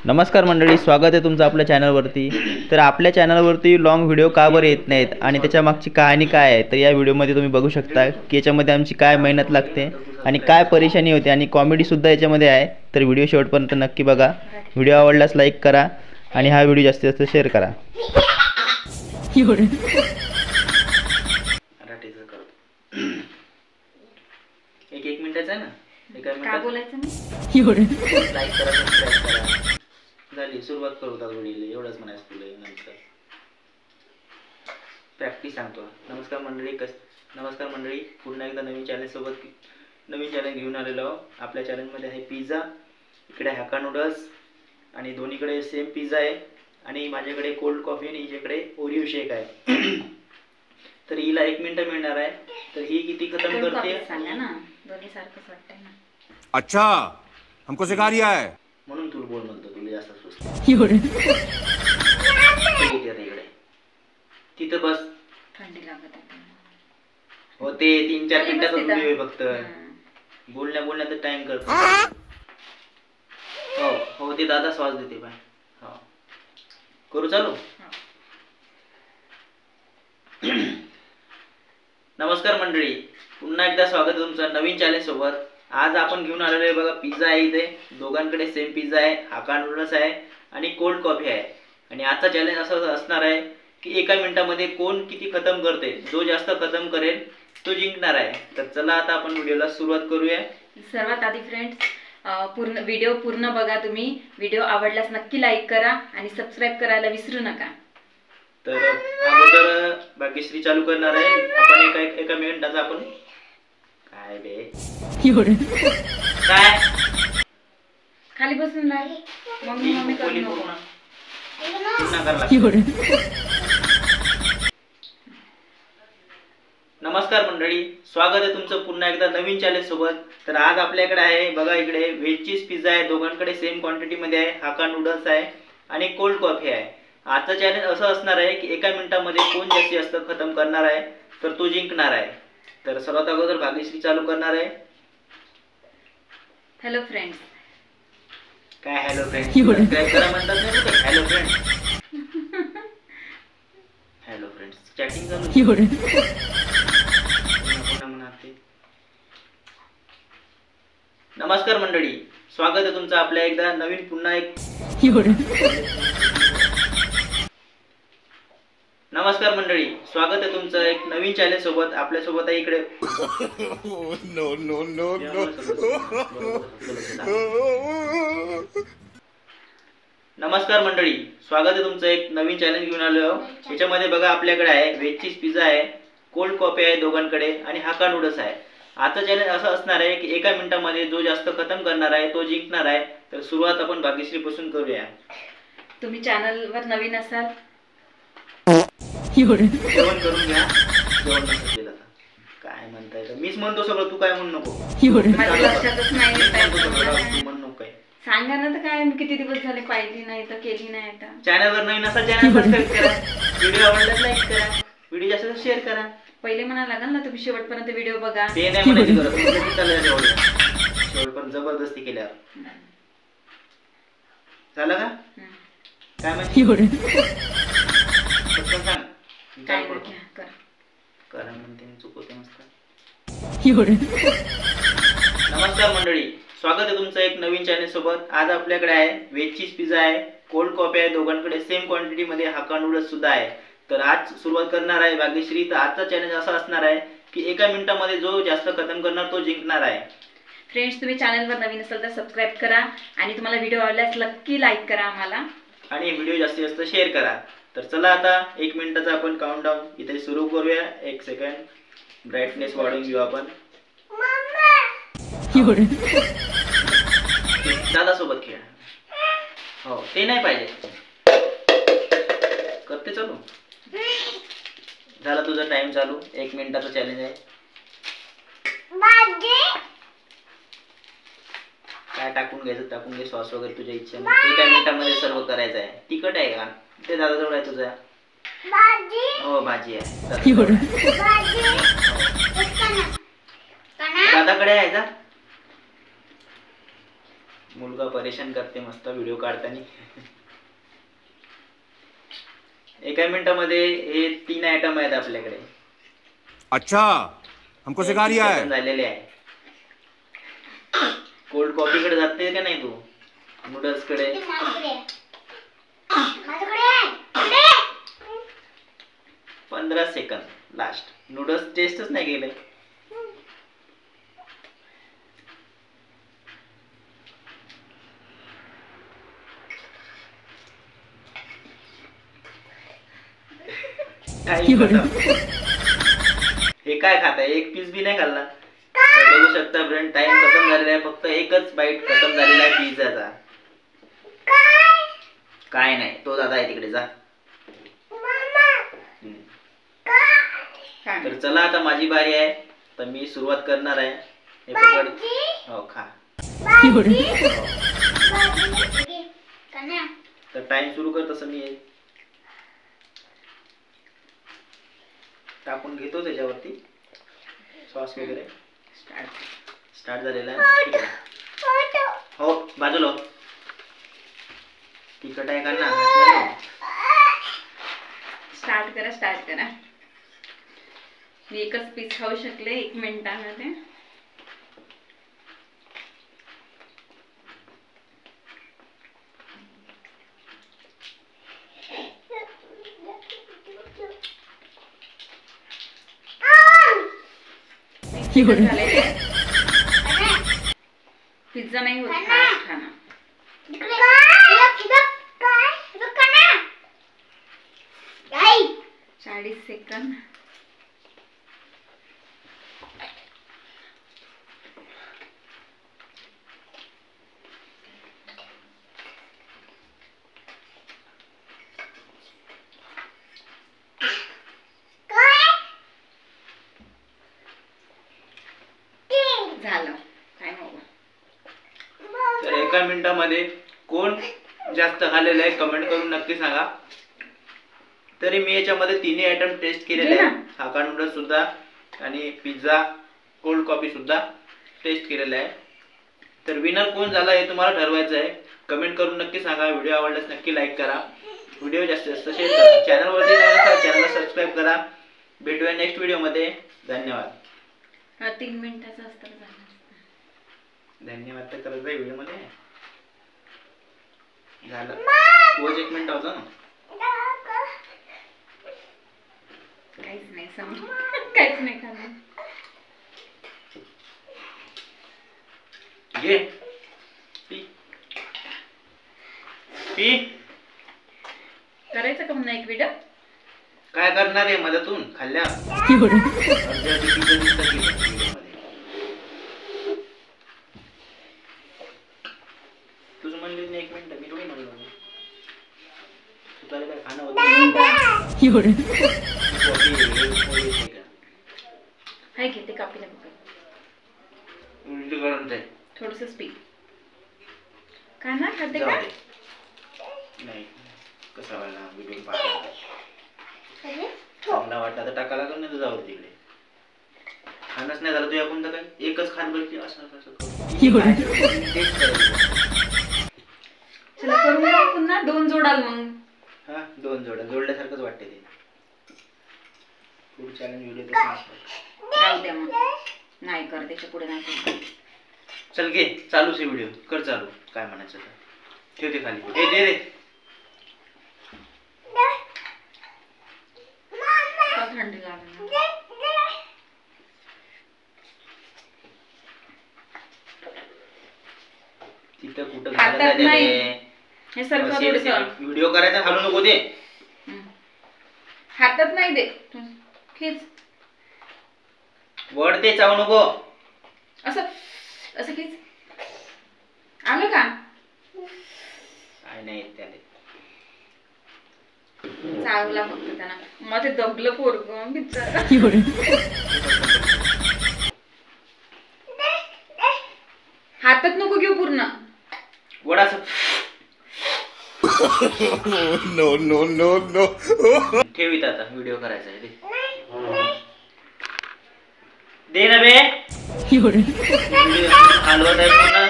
नमस्कार मंडळी, स्वागत आहे तुमचं आपल्या चॅनलवरती। तर आपल्या चॅनलवरती लॉंग व्हिडिओ का बरं येत नाहीत आणि त्याच्या मागची कहाणी काय आहे तर या व्हिडिओमध्ये तुम्ही बघू शकता की याच्यामध्ये आमची काय मेहनत लागते आणि काय परेशानी होते आणि कॉमेडी सुद्धा याच्यामध्ये आहे। तर व्हिडिओ शेवटपर्यंत नक्की बघा। व्हिडिओ आवडल्यास लाईक करा आणि हा व्हिडिओ जास्तीत जास्त शेअर करा। एक मिनिटाचा आहे ना, एका मिनिटात बोलायचं नाही। लाईक करा, सबस्क्राइब करा। झाली सुरुवात करू आता व्हिडिओला, एवढंच म्हणायचं तुला। नंतर प्रॅक्टिस सांगतो। नमस्कार मंडळी, पुन्हा एकदा नवीन चॅनल घेऊन आलेलो आहोत। आपल्या चॅनलमध्ये आहे पिझ्झा, इकडे हाका नूडल्स आणि दोन्हीकडे सेम पिझ्झा आहे आणि माझ्याकडे कोल्ड कॉफी आणि हिच्याकडे ओरिओ शेक आहे। तर हिला 1 मिनिट मिळणार आहे। तर ही किती खतम करते सांगा ना, दोन्ही सारखंच वाटतंय ना। अच्छा, हमको सिखा रिया है म्हणून तू बोल म्हणतो, तुला जास्त सुस्त तिथं बस, थंडी लागत आहे। हो ते 3-4 मिनिटाचा व्हिडिओ आहे फक्त, बोलण्यात टाइम करतो। हो ते दादा श्वास देते बाय। हो करू चालू। नमस्कार मंडळी, पुन्हा एकदा स्वागत आहे तुमचं नवीन चॅनल सोबत। आज आपण घेऊन आलेलो आहे बघा पिझ्झा आहे। इथे दोघांकडे सेम पिझ्झा आहे, हाका नूडल्स आहे आणि कोल्ड कॉफी आहे। आणि आजचा चॅलेंज असं असणार आहे की 1 मिनिटामध्ये कोण किती खतम करते, जो जास्त खतम करेल तो जिंकणार आहे। तर चला आता आपण व्हिडिओला सुरुवात करूया। सर्वात आधी फ्रेंड्स, व्हिडिओ पूर्ण बघा तुम्ही। व्हिडिओ आवडल्यास नक्की लाईक करा आणि सबस्क्राइब करायला विसरू नका। तर अगोदर भाग्यश्री चालू करणार आहे। आपण एका मिनिटाचा आपण काय बे काय खाली बसून राह, मम्मी करू नको ना। नमस्कार मंडळी, स्वागत आहे तुमचं पुन्हा एकदा नवीन चॅलेंज सोबत। तर आज आपल्याकडे आहे बघा, इकडे व्हेज चीज पिझ्झा आहे, दोघांकडे सेम क्वांटिटी मध्ये आहे, हाका नूडल्स आहे आणि कोल्ड कॉफी आहे। आजचं चॅलेंज असं असणार आहे की 1 मिनिटामध्ये कोण जास्त खतम करणार आहे तर तो जिंकणार आहे। तर सर्वात अगोदर भाग्यश्री चालू करणार आहे। हॅलो फ्रेंड्स, काय हॅलो फ्रेंड्स सबस्क्राइब करा म्हणतात ना ते। Hello friends, hello friends chatting चालू नमस्कार मंडळी, स्वागत आहे तुमचं आपल्या एकदा नवीन पुन्हा एक नमस्कार मंडळी, स्वागत आहे तुमचं एक नवीन चॅलेंज सोबत। आपल्या सोबत आहे इकडे नो नो नो नो। नमस्कार मंडळी, स्वागत आहे तुमचं एक नवीन चॅलेंज घेऊन आलो। याच्यामध्ये बघा आपल्याकडे आहे व्हेज चीज पिझ्झा आहे, कोल्ड कॉफी आहे दोघांकडे आणि हाका नूडल्स आहे। आजचं चॅलेंज असं असणार आहे की 1 मिनिटामध्ये जो जास्त खतम करणार आहे तो जिंकणार आहे। तर सुरुवात आपण भाग्यश्री पासून करूया। तुम्ही चॅनलवर नवीन असाल जेवण करून घ्या। जेवण नसेल केलं काय म्हणताय तर मीच म्हणतो सगळं, तू काय म्हणू नको। माझ्या लक्षातच नाही म्हणू नको काय सांगा ना। तर काय किती दिवस झाले पाहिली नाही तर केली नाही। तर चॅनलवर नवीन असाल चॅनल सबस्क्राइब करा, व्हिडिओ आवडल्यास लाईक करा, व्हिडिओ जास्त शेअर करा। पहिले म्हणा लागेल ना तुम्ही शेवटपर्यंत व्हिडिओ बघा। ते नाही म्हणायची गरज, तुम्ही चाललं शेवटपर्यंत जबरदस्ती केल्यावर झालं का काय माहिती सांग काय करा म्हणते चुकवते मस्त। नमस्कार मंडळी, स्वागत आहे तुमचं एक नवीन चॅनल सोबत। आज आपल्याकडे आहे व्हेज चीज पिझ्झा आहे, कोल्ड कॉफी आहे, दोघांकडे सेम क्वांटिटी मध्ये हाका नूडल्स सुद्धा आहे। तर आज सुरुवात करणार आहे भाग्यश्री। तर आजचा चॅलेंज असा असणार आहे की 1 मिनिटामध्ये जो जास्त खतम करणार तो जिंकणार आहे। फ्रेंड्स, तुम्ही चॅनलवर नवीन असाल तर सबस्क्राइब करा आणि तुम्हाला व्हिडिओ आवडल्यास नक्की लाईक करा आम्हाला आणि व्हिडिओ जास्तीत जास्त शेअर करा। तर चला आता 1 मिनिटाचा आपण काउंटडाऊन इथे सुरू करूया। 1 सेकंड ब्राईटनेस वाढवून घेऊ आपण। दादा सोबत खेळ, हो ते नाही पाहिजे करते चालू। झाला तुझा टाइम चालू, 1 मिनिटाचा चॅलेंज आहे। काय टाकून घे सॉस वगैरे तुझ्या इच्छा। 1 मिनिटामध्ये सर्व करायचं आहे। तिखट आहे का ते दादा जवळ आहे तुझा? हो भाजी आहे दादाकडे आहे का? मुलगा परेशान करते मस्त व्हिडिओ काढताना. एका मिनिटामध्ये हे 3 आयटम आहेत आपल्याकडे. अच्छा हमको सिखा रिया है. झालेले आहे. कोल्ड कॉफी कडे जाते का नाही तू? नूडल्स कडे 15 सेकंद लास्ट. नूडल्स टेस्टच नाही केले. हे काय खाताय? एक पीस बी नाही खाल्ला. बघू शकता फ्रेंड, टाइम खतम झालेला आहे. फक्त एकच बाईट खतम झालेला आहे पिझ्झाचा. काय नाही, तो दादा आहे तिकडे, जा. तर चला आता माझी बारी आहे. तर मी सुरुवात करणार आहे. हे पकड. हो खा. तर टाइम सुरू कर. तसं मी टाकून घेतो त्याच्यावरती सॉस वगैरे. स्टार्ट झालेला आहे. ठीक आहे. हो बाजूला हो. तिखट आहे का ना? स्टार्ट करा. मी एकच पीस खाऊ शकले 1 मिनिटामध्ये. पिझ्झा नाही होत खाना. 40 सेकंद. झालं. काय नको. तर एका मिनिटामध्ये कोण जास्त खाल्लेलं आहे कमेंट करून नक्की सांगा. तरी मी याच्यामध्ये 3 आयटम टेस्ट केलेले आहे. हाका नूडल्स सुद्धा आणि पिझ्झा, कोल्ड कॉफी सुद्धा टेस्ट केलेला आहे. तर विनर कोण झाला हे तुम्हाला ठरवायचं आहे. कमेंट करून नक्की सांगा. व्हिडिओ आवडल्यास नक्की लाईक करा. व्हिडिओ जास्तीत जास्त शेअर करा. चॅनलवरती नवीन असाल चॅनलला सबस्क्राईब करा. भेटूया नेक्स्ट व्हिडिओमध्ये. धन्यवाद. 3 मिनिटाचा असतं झालं. धन्यवाद तर करत आहे व्हिडिओमध्ये. झालं. तोच 1 मिनिट होता ना. काहीच नाही समज. काहीच नाही खाल्लं. घे पी. करायचं का पुन्हा एक व्हिडिओ? काय करणार आहे मधातून खाल्ल्या? तुझं म्हणली 1 मिनिट. मी थोडी म्हणलो. तुला काय खाणं होतं? हाय घेते कापी नको. थोडस स्पीड का ना खाते का? नाही कसा वाटला व्हिडिओ पाहिला. चांगला वाटला तर टाका लागेल. नाही तर जाऊ तिकडे. खाणच नाही झालं तुझ्या कोणतं काय. एकच खान बघते असं चला करू पुन्हा 2 जोडाल मग. हा 2 जोडल्यासारखंच वाटते ते. पुढे चॅलेंज व्हिडिओ राहू द्या मग. नाही कर त्याच्या पुढे नाही कर. चल घे चालूच आहे व्हिडिओ. कर चालू. काय म्हणायचं तर ठेवते खाली. हे दे रे. थंडी लागली. तिथं कुठं हातात नाही. हे सारखं व्हिडिओ करायचा घालू नको दे. हातात नाही दे. खेच. वड ते चावू नको. असं असं खेच. आलं का? काय नाही त्याले. चावला फक्त त्यांना. मग ते दगलं पोरगं बिचारा. हातात नको घेऊ पूर्ण. वड असं. No no no no. ठेवीत आता व्हिडिओ करायचा आहे. दे ना बे. व्हिडिओ हलवत आहे पुन्हा.